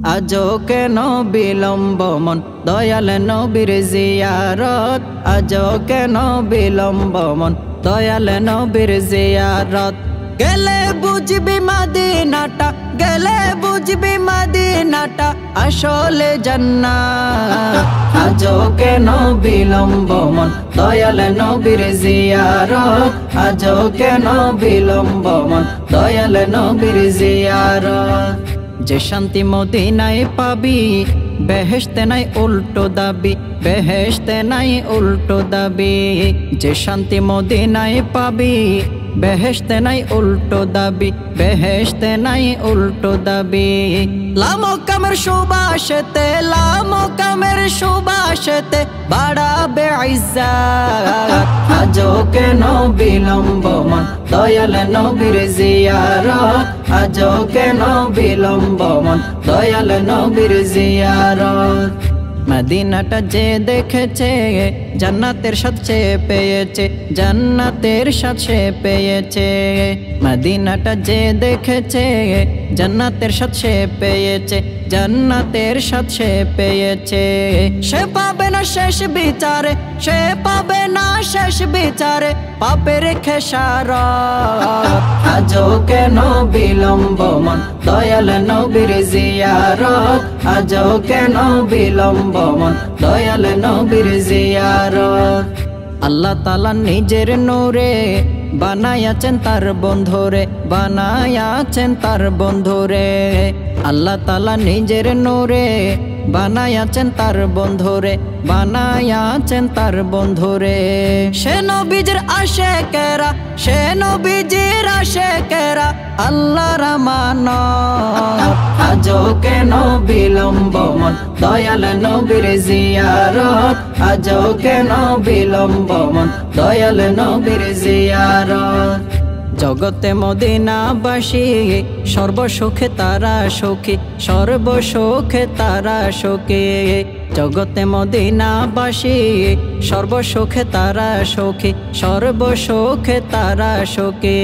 আজও কেন বিলম্ব মন দয়াল নবীর জিয়ারত আজও কেন বিলম্ব মন দয়াল নবীর জিয়ারত গেলে বুঝবি মদিনাটা গেলে বুঝবি মদিনাটা আসলে জান্নাত আজও কেন বিলম্ব মন দয়াল নবীর জিয়ারত আজও কেন বিলম্ব মন দয়াল নবীর জিয়ারত যে শান্তি মদিনায় পাবি বেহেশতে নাই উল্টো দাবি বেহেশতে নাই উল্টো দাবি যে শান্তি মদিনায় পাবি বেহেশতে নাই উল্টো দাবি বেহেশতে নাই উল্টো দাবি লামো কামের সুবাসতে লামো কামের সুবাসতে বাড়াবে ইজ্জত আজও কেন বিলম্ব মন দয়াল নবীর জিয়ারত আজও কেন বিলম্ব মন দয়াল নবীর জিয়ারত মদিনাটা যে দেখেছে জান্নাতের স্বাদ সে পেয়েছে জান্নাতের স্বাদ সে পেয়েছে মদিনাটা যে দেখেছে জান্নাতের স্বাদ সে পেয়েছে জান্নাতের স্বাদ সে পেয়েছে সে পাবে না শেষ বিচারে সে পাবে না শেষ বিচারে পাপের খেসারত আজও কেন বিলম্ব মন দয়াল নবীর জিয়ারত আজও কেন বিলম্ব মন দয়াল নবীর জিয়ারত আল্লাহ তাআলা নিজের নূরে বানায়াছেন তার বন্ধুরে বানায়াছেন তার বন্ধুরে আল্লাহ তাআলা নিজের নূরে বানায়াছেন তার বন্ধুরে বানায়াছেন তার বন্ধুরে সে নবীজির আশিকেরা সে নবীজির আশিকেরা আল্লাহর আমানত আজও কেন বিলম্ব মন দয়াল নবীর জিয়ারত আজও কেন বিলম্ব মন দয়াল নবীর জিয়ারত জগতে মদিনাবাসী সর্বসুখে তারা সুখী সর্বসুখে তারা সুখী জগতে মদিনাবাসী সর্বসুখে তারা সুখী সর্বসুখে তারা সুখী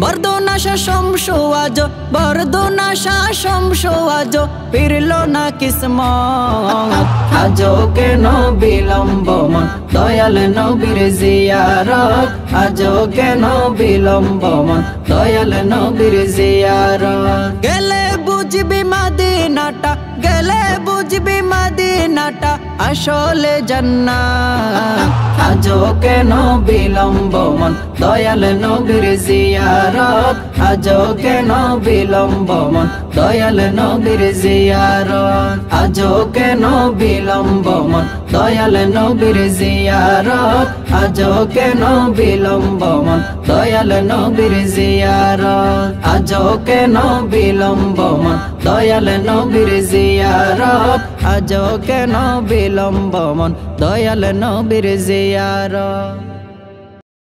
বরদনাশা শমসু আজ বরদনাশা শমসু আজ ফিরল না কিসমত আজও কেন বিলম্ব মন দয়াল নবীর জিয়ারত আজও কেন বিলম্ব মন দয়াল নবীর জিয়ারত গেলে বুঝবি মদিনাটা গেলে বুঝবি মদিনাটা আসলে জান্নাত আজও কেন বিলম্ব মন দয়াল নবীর জিয়ারত আজও কেন বিলম্ব মন দয়াল নবীর জিয়ারত আজও কেন বিলম্ব মন দয়াল নবীর জিয়ারত আজও কেন বিলম্ব মন দয়াল নবীর জিয়ারত আজও কেন বিলম্ব মন দয়াল নবীর জিয়ারত আজও কেন বিলম্ব মন দয়াল নবীর জিয়ারত।